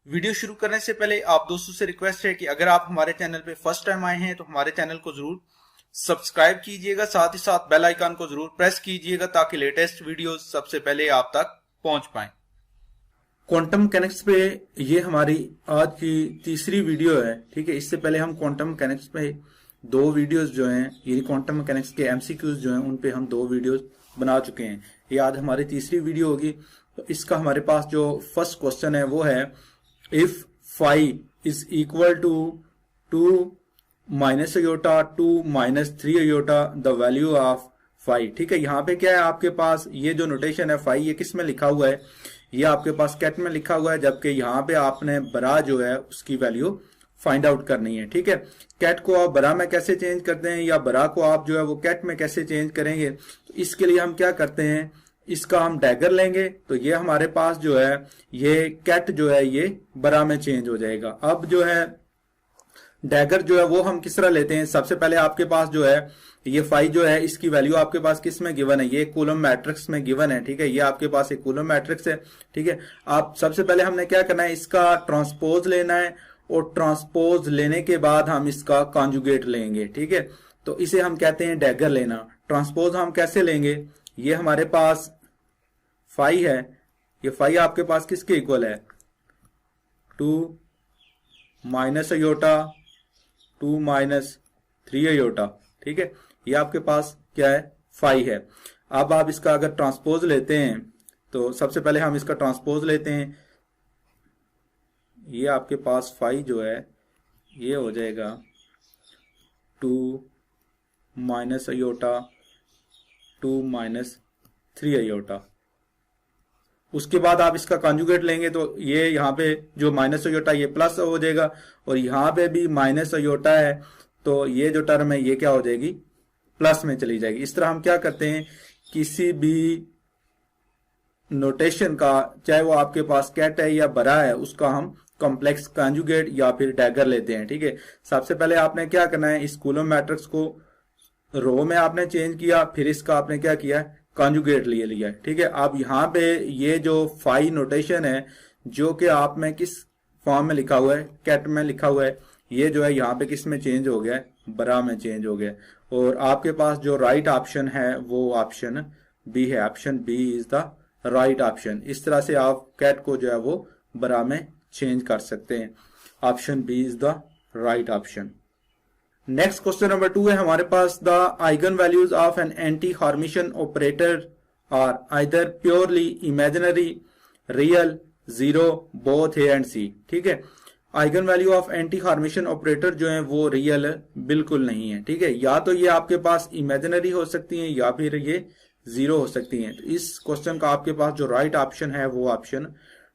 Video शुरू करने से पहले आप दोस्तों से रिक्वेस्ट है कि अगर आप हमारे चैनल पे फर्स्ट टाइम आए हैं तो हमारे चैनल को जरूर सब्सक्राइब कीजिएगा, साथ ही साथ बेल आइकन को जरूर प्रेस कीजिएगा ताकि लेटेस्ट वीडियोस सबसे पहले आप तक पहुंच पाएं। क्वांटम मैकेनिक्स पे ये हमारी आज की तीसरी वीडियो है। ठीक है, इससे पहले हम क्वांटम मैकेनिक्स पे दो वीडियोस जो हैं, यानी क्वांटम मैकेनिक्स के एमसीक्यूज जो हैं, उन पे हम दो वीडियोस बना चुके हैं। ये आज हमारी तीसरी वीडियो होगी। तो इसका हमारे पास जो फर्स्ट क्वेश्चन है वो है, if phi is equal to 2 minus iota 2 minus 3 iota the value of phi. ठीक है, यहाँ पे क्या है आपके पास, ये जो नोटेशन है फाई, ये किस में लिखा हुआ है? ये आपके पास कैट में लिखा हुआ है, जबकि यहाँ पे आपने बरा जो है उसकी वैल्यू फाइंड आउट करनी है। ठीक है, कैट को आप बरा में कैसे चेंज करते हैं या बरा को आप जो है वो कैट में कैसे चेंज करेंगे? तो इसके लिए हम क्या करते हैं, इसका हम डैगर लेंगे। तो ये हमारे पास जो है ये कैट जो है ये बरा में चेंज हो जाएगा। अब जो है डैगर जो है वो हम किस तरह लेते हैं? सबसे पहले आपके पास जो है ये फाई जो है इसकी वैल्यू आपके पास किस में गिवन है? ये कूलम मैट्रिक्स में गिवन है। ठीक है, ये आपके पास एक कूलम मैट्रिक्स है। ठीक है, आप सबसे पहले हमने क्या करना है, इसका ट्रांसपोज लेना है और ट्रांसपोज लेने के बाद हम इसका कॉन्जुगेट लेंगे। ठीक है, तो इसे हम कहते हैं डैगर लेना। ट्रांसपोज हम कैसे लेंगे? ये हमारे पास फाई है, ये फाई आपके पास किसके इक्वल है? 2 माइनस अयोटा 2 माइनस 3 अयोटा। ठीक है, ये आपके पास क्या है? फाई है। अब आप इसका अगर ट्रांसपोज लेते हैं तो सबसे पहले हम इसका ट्रांसपोज लेते हैं। ये आपके पास फाई जो है ये हो जाएगा 2 माइनस अयोटा 2 माइनस 3 अयोटा। उसके बाद आप इसका कॉन्जुगेट लेंगे तो ये यहाँ पे जो माइनस अयोटा ये प्लस हो जाएगा और यहाँ पे भी माइनस अयोटा है, तो ये जो टर्म है ये क्या हो जाएगी? प्लस में चली जाएगी। इस तरह हम क्या करते हैं, किसी भी नोटेशन का, चाहे वो आपके पास कैट है या बरा है, उसका हम कॉम्प्लेक्स कॉन्जुगेट या फिर डैगर लेते हैं। ठीक है, सबसे पहले आपने क्या करना है, इस कूलम मैट्रिक्स को रो में आपने चेंज किया, फिर इसका आपने क्या किया, कॉन्जुगेट लिए लिया है। ठीक है, अब यहाँ पे ये जो फाई नोटेशन है जो कि आप में किस फॉर्म में लिखा हुआ है, कैट में लिखा हुआ है, ये जो है यहाँ पे किस में चेंज हो गया है? बरा में चेंज हो गया। और आपके पास जो राइट ऑप्शन है वो ऑप्शन बी है। Option B is the right option. इस तरह से आप कैट को जो है वो बरा में चेंज कर सकते हैं। Option B is the right option. Next question number 2 है हमारे पास, the eigen values of an anti hermitian operator are either purely imaginary, real, zero, both A and C. ठीक है, eigen value of anti hermitian operator जो है वो real बिल्कुल नहीं है। ठीक है, या तो ये आपके पास इमेजिनरी हो सकती हैं या फिर ये जीरो हो सकती हैं। तो इस क्वेश्चन का आपके पास जो राइट ऑप्शन है वो ऑप्शन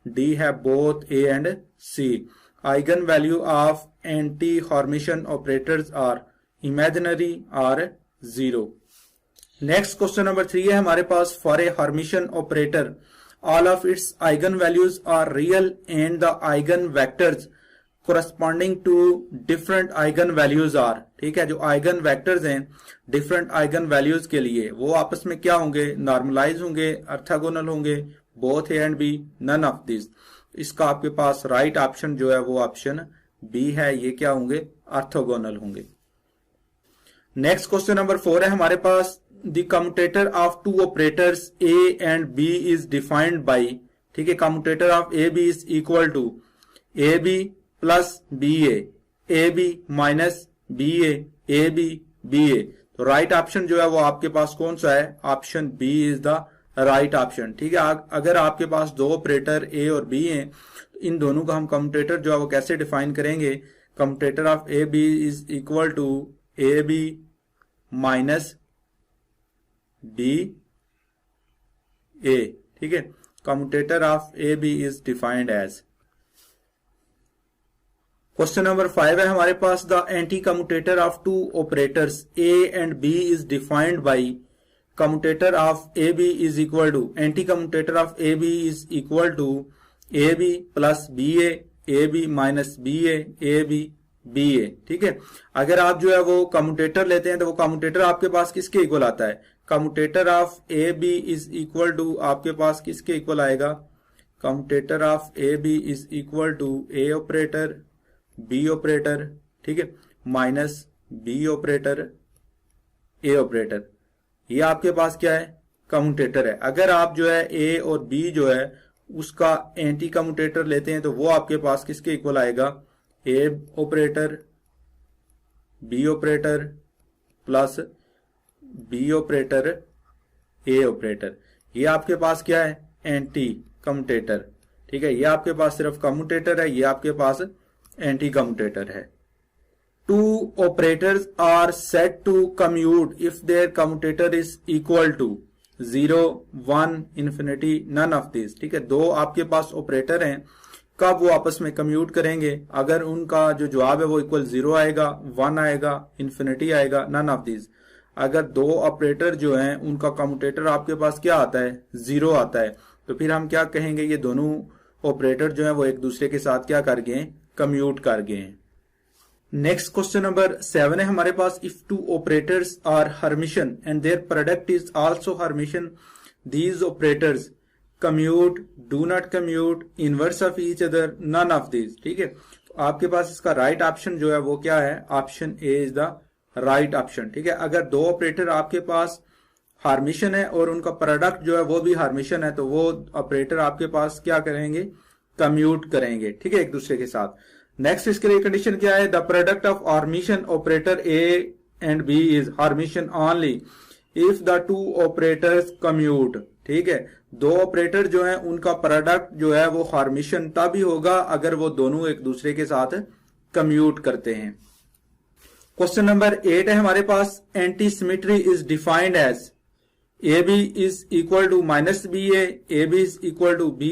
डी है, both A and C. Eigen value of anti hermitian operators are imaginary or zero. Next question number 3 है हमारे पास, for a hermitian operator all of its eigenvalues are real and the eigenvectors corresponding to different eigenvalues are। ठीक है, जो eigen vectors हैं different eigen values के लिए वो आपस में क्या होंगे? नॉर्मलाइज होंगे, ऑर्थोगोनल होंगे, both A and B, none of this. इसका आपके पास राइट ऑप्शन जो है वो ऑप्शन बी है, ये क्या होंगे? ऑर्थोगोनल होंगे। नेक्स्ट क्वेश्चन नंबर 4 है हमारे पास, the commutator of two operators a and b is defined by। ठीक है, commutator of ab is equal to ab plus ba, ab minus ba, ab ba। तो राइट ऑप्शन जो है वो आपके पास कौन सा है? Option B is the right option. ठीक है, अगर आपके पास दो ऑपरेटर ए और बी हैं तो इन दोनों का हम कम्यूटेटर जो है वो कैसे डिफाइन करेंगे? Commutator of A B is equal to A B minus B A. ठीक है, commutator of A B is defined as. Question number 5 है हमारे पास, the anti commutator of two operators A and B is defined by commutator of A B is equal to, anti commutator of A B is equal to A B plus B A B minus B A B B A. ठीक है, अगर आप जो है वो commutator लेते हैं तो वो कम्यूटेटर आपके पास किसके इक्वल आता है? Commutator of A B is equal to आपके पास किसके इक्वल आएगा? Commutator of A B is equal to A operator B operator, ठीक है, minus B operator A operator. ये आपके पास क्या है, कम्यूटेटर है। अगर आप जो है ए और बी जो है उसका एंटी कम्यूटेटर लेते हैं तो वो आपके पास किसके इक्वल आएगा, A operator B operator plus B operator A operator. ये आपके पास क्या है, एंटी कम्यूटेटर, ठीक है। ये आपके पास सिर्फ कम्यूटेटर है, ये आपके पास एंटी कम्यूटेटर है। Two operators are set to commute if their commutator is equal to 0, 1, infinity, none of this, ठीक है। दो आपके पास ऑपरेटर हैं, कब वो आपस में कम्यूट करेंगे, अगर उनका जो जवाब है वो इक्वल 0 आएगा, 1 आएगा, इन्फिनिटी आएगा, नन ऑफ दिस। अगर दो ऑपरेटर जो हैं उनका कम्यूटेटर आपके पास क्या आता है, 0 आता है, तो फिर हम क्या कहेंगे, ये दोनों ऑपरेटर जो है वो एक दूसरे के साथ क्या कर गए, कम्यूट कर गए। नेक्स्ट क्वेश्चन नंबर 7 है हमारे पास, if two operators are hermitian and their product is also hermitian, these operators commute, do not commute, inverse of each other, none of this, ठीक है। तो आपके पास इसका राइट ऑप्शन जो है वो क्या है, option A is the right option, ठीक है। अगर दो ऑपरेटर आपके पास हार्मिशन है और उनका प्रोडक्ट जो है वो भी हार्मिशन है तो वो ऑपरेटर आपके पास क्या करेंगे, कम्यूट करेंगे, ठीक है, एक दूसरे के साथ। नेक्स्ट इसके लिए कंडीशन क्या है, the product of hermitian operator A and B is hermitian only if the two operators commute, ठीक है। दो ऑपरेटर जो है उनका प्रोडक्ट जो है वो हार्मिशन तभी होगा अगर वो दोनों एक दूसरे के साथ कम्यूट करते हैं। क्वेश्चन नंबर 8 है हमारे पास, anti symmetry is defined as A B is equal to minus B A B is equal to B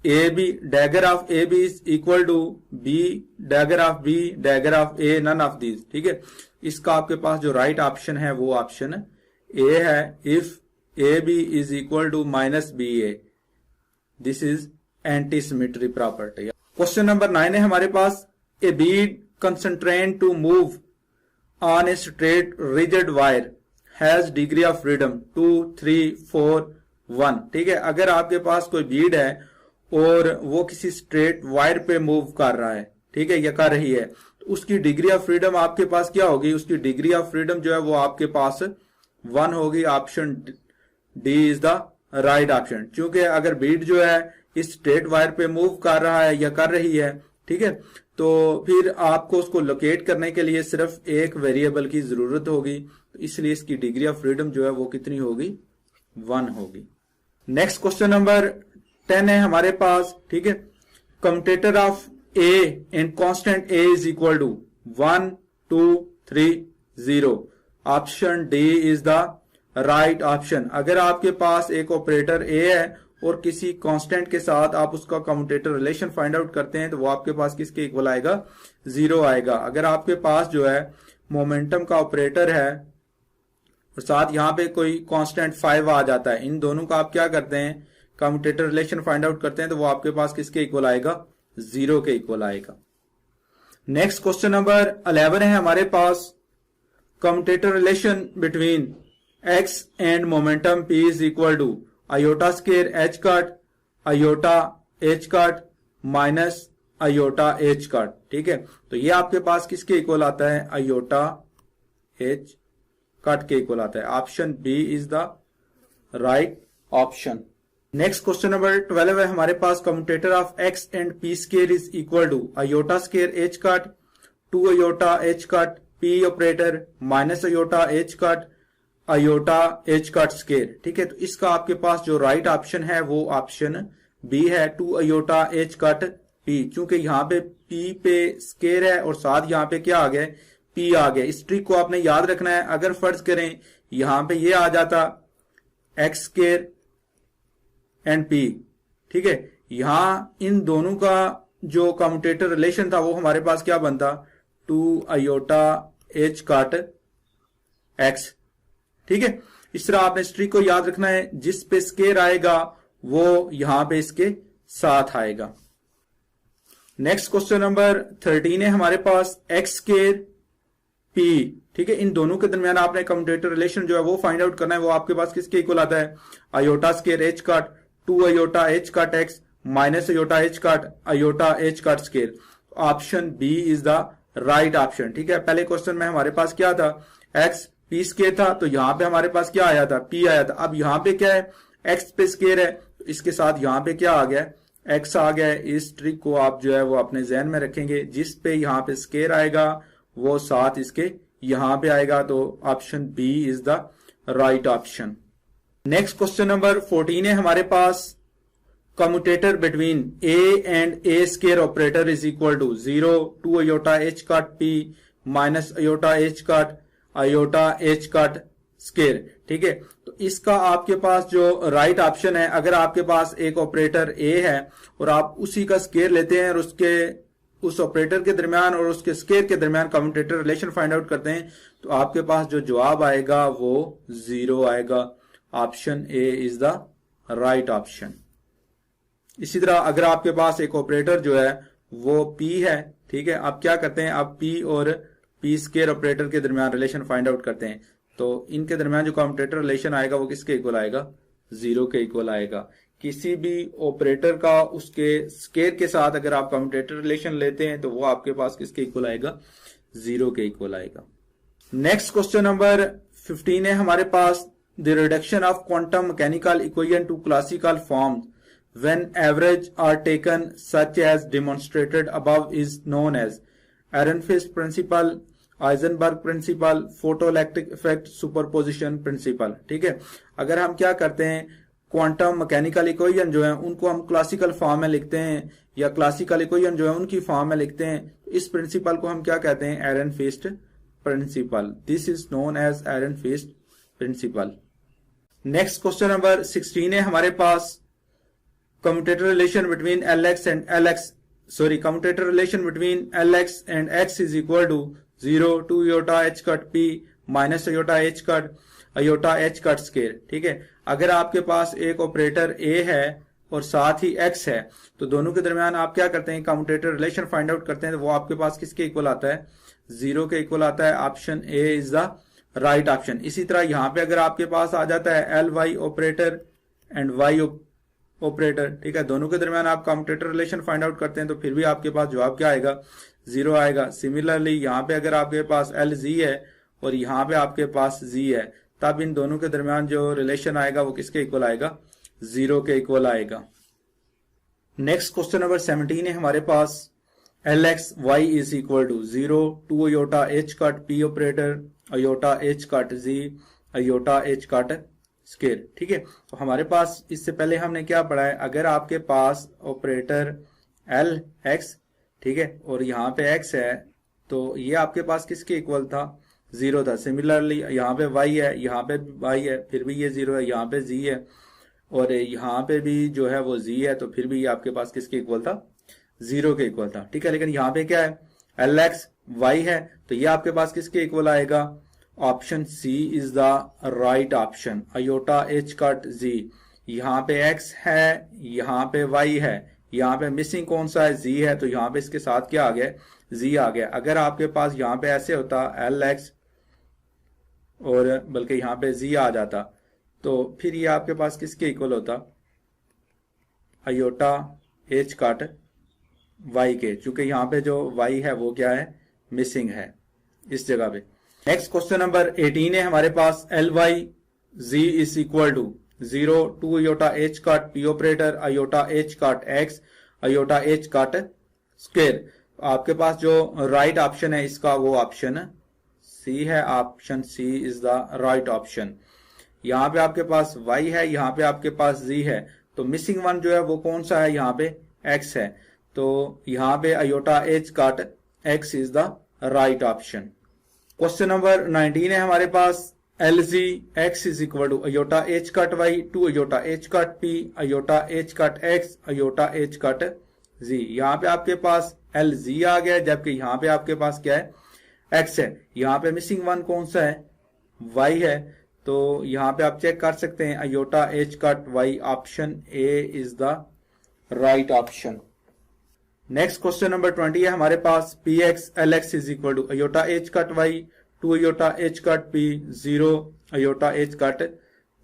A B dagger of A B is equal to B dagger of B dagger of A, none of this, ठीक है। इसका आपके पास जो right option है वो option A है, if A B is equal to minus B A, this is anti symmetry property. Question number 9 है हमारे पास, ए Beed constrained to move on a straight rigid wire has degree of freedom 2, 3, 4, 1, ठीक है। अगर आपके पास कोई बीड है और वो किसी स्ट्रेट वायर पे मूव कर रहा है, ठीक है, या कर रही है, तो उसकी डिग्री ऑफ फ्रीडम आपके पास क्या होगी, उसकी डिग्री ऑफ फ्रीडम जो है वो आपके पास 1 होगी। Option D is the right option, क्योंकि अगर बीड जो है इस स्ट्रेट वायर पे मूव कर रहा है या कर रही है, ठीक है, तो फिर आपको उसको लोकेट करने के लिए सिर्फ एक वेरिएबल की जरूरत होगी, तो इसलिए इसकी डिग्री ऑफ फ्रीडम जो है वो कितनी होगी, 1 होगी। नेक्स्ट क्वेश्चन नंबर 10 है हमारे पास, ठीक है, commutator of A and constant A is equal to 1, 2, 3, 0, option D is the right option. अगर आपके पास एक ऑपरेटर ए है और किसी कांस्टेंट के साथ आप उसका कम्यूटेटर रिलेशन फाइंड आउट करते हैं तो वो आपके पास किसके इक्वल आएगा, 0 आएगा। अगर आपके पास जो है मोमेंटम का ऑपरेटर है और साथ यहां पे कोई कांस्टेंट 5 आ जाता है, इन दोनों का आप क्या करते हैं, कम्यूटेटर रिलेशन फाइंड आउट करते हैं, तो वो आपके पास किसके इक्वल आएगा, 0 के इक्वल आएगा। नेक्स्ट क्वेश्चन नंबर 11 है हमारे पास, commutator relation between x and momentum p is equal to iota square H cut iota H cut minus iota H cut, ठीक है। तो ये आपके पास किसके इक्वल आता है, आयोटा एच कट के इक्वल आता है। Option B is the right option. Next question number 12 है हमारे पास, commutator of x and p square is equal to iota square H cut 2 iota H cut p operator minus iota H cut iota H cut square, ठीक है। तो इसका आपके पास जो राइट ऑप्शन है वो ऑप्शन बी है, 2 आयोटा एच कट पी, क्योंकि यहाँ पे पी पे स्केयर है और साथ यहाँ पे क्या आ गया, पी आ गया। इस ट्रिक को आपने याद रखना है। अगर फर्ज करें यहां पे ये आ जाता एक्स स्केयर एंड पी, ठीक है, यहां इन दोनों का जो कम्यूटेटर रिलेशन था वो हमारे पास क्या बनता, 2 आयोटा एच कट एक्स, ठीक है। इस तरह आपने इस ट्रिक को याद रखना है, जिस पे स्केयर आएगा वो यहां पे इसके साथ आएगा। नेक्स्ट क्वेश्चन नंबर 13 है हमारे पास, एक्स स्केयर पी, ठीक है, इन दोनों के दरमियान आपने कम्यूटेटर रिलेशन जो है वो फाइंड आउट करना है। वो आपके पास किसके इक्वल आता है, iota square H cut 2 iota H cut X minus iota H cut square. Option B is the right option. ठीक है, पहले क्वेश्चन में हमारे पास क्या था, एक्स पी स्केयर था, तो यहां पे हमारे पास क्या आया था, पी आया था। अब यहां पे क्या है, एक्स पे स्केयर है, तो इसके साथ यहां पे क्या आ गया, एक्स आ गया है। इस ट्रिक को आप जो है वो अपने जहन में रखेंगे, जिस पे यहां पे स्केयर आएगा वो साथ इसके यहां पे आएगा, तो option B is the right option. Next question number 14 है हमारे पास, commutator between A and A square operator is equal to 0 to iota H cut p minus iota H cut square. ठीक है, तो इसका आपके पास जो राइट ऑप्शन है, अगर आपके पास एक ऑपरेटर ए है और आप उसी का स्केयर लेते हैं और उस ऑपरेटर के दरमियान और उसके स्केयर के दरमियान कम्यूटेटर रिलेशन फाइंड आउट करते हैं, तो आपके पास जो जवाब आएगा वो 0 आएगा। Option A is the right option. इसी तरह अगर आपके पास एक ऑपरेटर जो है वो P है, ठीक है, आप क्या करते हैं, आप P और P स्केयर ऑपरेटर के दरमियान रिलेशन फाइंड आउट करते हैं, तो इनके दरमियान जो कम्यूटेटर रिलेशन आएगा वो किसके इक्वल आएगा, 0 के इक्वल आएगा। किसी भी ऑपरेटर का उसके स्केयर के साथ अगर आप कम्यूटेटर रिलेशन लेते हैं तो वो आपके पास किसके इक्वल आएगा, 0 के इक्वल आएगा। नेक्स्ट क्वेश्चन नंबर 15 है हमारे पास, the reduction of quantum mechanical equation to classical form when average are taken such as demonstrated above is known as Ehrenfest principle, Heisenberg principle, photoelectric effect, superposition principle। ठीक है, अगर हम क्या करते हैं, क्वांटम मैकेनिकल इक्वेशन जो है उनको हम क्लासिकल फॉर्म में लिखते हैं या क्लासिकल इक्वेशन जो है उनकी फॉर्म में लिखते हैं, इस प्रिंसिपल को हम क्या कहते हैं, Ehrenfest principle. This is known as Ehrenfest principle. Next question number 16 है हमारे पास, commutator relation between commutator relation between Lx and x is equal to 0 to iota h cut p minus iota h cut square। ठीक है, अगर आपके पास एक operator a है और साथ ही x है, तो दोनों के दरमियान आप क्या करते हैं, कम्यूटेटर रिलेशन फाइंड आउट करते हैं, तो वो आपके पास किसके इक्वल आता है, 0 के इक्वल आता है। Option A is the right option. इसी तरह यहां पे अगर आपके पास आ जाता है Ly operator and y operator, ठीक है, दोनों के दरमियान आप कम्यूटेटर रिलेशन फाइंड आउट करते हैं, तो फिर भी आपके पास जवाब क्या आएगा, 0 आएगा। सिमिलरली यहाँ पे अगर आपके पास LZ है और यहाँ पे आपके पास Z है, तब इन दोनों के दरमियान जो रिलेशन आएगा वो किसके इक्वल आएगा, 0 के इक्वल आएगा। नेक्स्ट क्वेश्चन नंबर 17 है हमारे पास, Lx y is equal to 0 to iota H cut P operator iota H cut Z iota H cut square. ठीक है, तो हमारे पास इससे पहले हमने क्या पढ़ा है, अगर आपके पास ऑपरेटर Lx, ठीक है, और यहाँ पे x है, तो ये आपके पास किसके इक्वल था, 0 था। सिमिलरली यहाँ पे y है, यहाँ पे y है, फिर भी ये 0 है, यहाँ पे z है और यहाँ पे भी जो है वो z है, तो फिर भी ये आपके पास किसके इक्वल था, 0 के इक्वल था। ठीक है, लेकिन यहाँ पे क्या है, Lx y है, तो ये आपके पास किसके इक्वल आएगा, option C is the right option, iota H cut Z। यहाँ पे x है, यहाँ पे y है, यहाँ पे मिसिंग कौन सा है, Z है, तो यहाँ पे इसके साथ क्या आ गया, Z आ गया। अगर आपके पास यहाँ पे ऐसे होता Lx और बल्कि यहाँ पे Z आ जाता, तो फिर ये आपके पास किसके इक्वल होता, अयोटा एच कट y के, चूंकि यहाँ पे जो y है वो क्या है, मिसिंग है इस जगह पे। नेक्स्ट क्वेश्चन नंबर 18 है हमारे पास, Ly Z is equal to 0 to iota H cut P operator iota H cut x iota H cut square. आपके पास जो राइट ऑप्शन है इसका वो ऑप्शन सी है, option C is the right option. यहाँ पे आपके पास y है, यहाँ पे आपके पास z है, तो मिसिंग वन जो है वो कौन सा है, यहाँ पे x है, तो यहाँ पे iota H cut x is the right option. Question number 19 है हमारे पास, Lz x is equal to iota H cut y to iota H cut p iota H cut x iota H cut z। यहाँ पे आपके पास Lz आ गया, जबकि यहाँ पे आपके पास क्या है, x है। यहाँ पे मिसिंग वन कौन सा है, y है, तो यहाँ पे आप चेक कर सकते हैं, iota H cut y, option A is the right option. Next question number 20 है हमारे पास, Px Lx is equal to iota H cut y to iota H cut p 0 iota H cut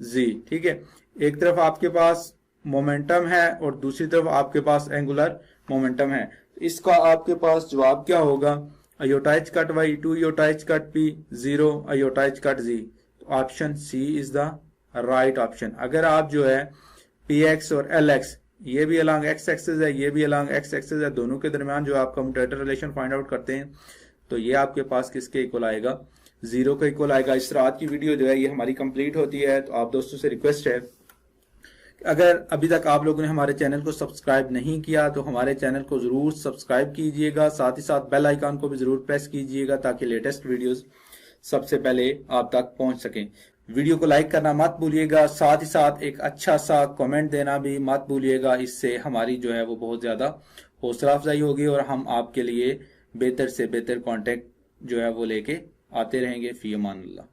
z। ठीक है, एक तरफ आपके पास momentum है और दूसरी तरफ आपके पास एंगुलर मोमेंटम है। इसका आपके पास जवाब क्या होगा? Iota h cut y, 2 iota h cut p, 0 iota h cut z। तो option C is the right option. अगर आप जो है px और lx, ये भी अलॉन्ग x एक्सिस है, ये भी अलॉन्ग x एक्सिस है, दोनों के दरमियान जो आप कम्यूटेटर रिलेशन फाइंड आउट करते हैं तो ये आपके पास किसके इक्वल आएगा? 0 के इक्वल आएगा। इस तरह आज की वीडियो जो है ये हमारी कंप्लीट होती है। तो आप दोस्तों से रिक्वेस्ट है, अगर अभी तक आप लोगों ने हमारे चैनल को सब्सक्राइब नहीं किया तो हमारे चैनल को जरूर सब्सक्राइब कीजिएगा, साथ ही साथ बेल आइकन को भी जरूर प्रेस कीजिएगा ताकि लेटेस्ट वीडियोस सबसे पहले आप तक पहुंच सकें। वीडियो को लाइक करना मत भूलिएगा, साथ ही साथ एक अच्छा सा कमेंट देना भी मत भूलिएगा। इससे हमारी जो है वो बहुत ज्यादा हौसला अफजाई होगी और हम आपके लिए बेहतर से बेहतर कंटेंट जो है वो लेके आते रहेंगे। फी अमान अल्लाह।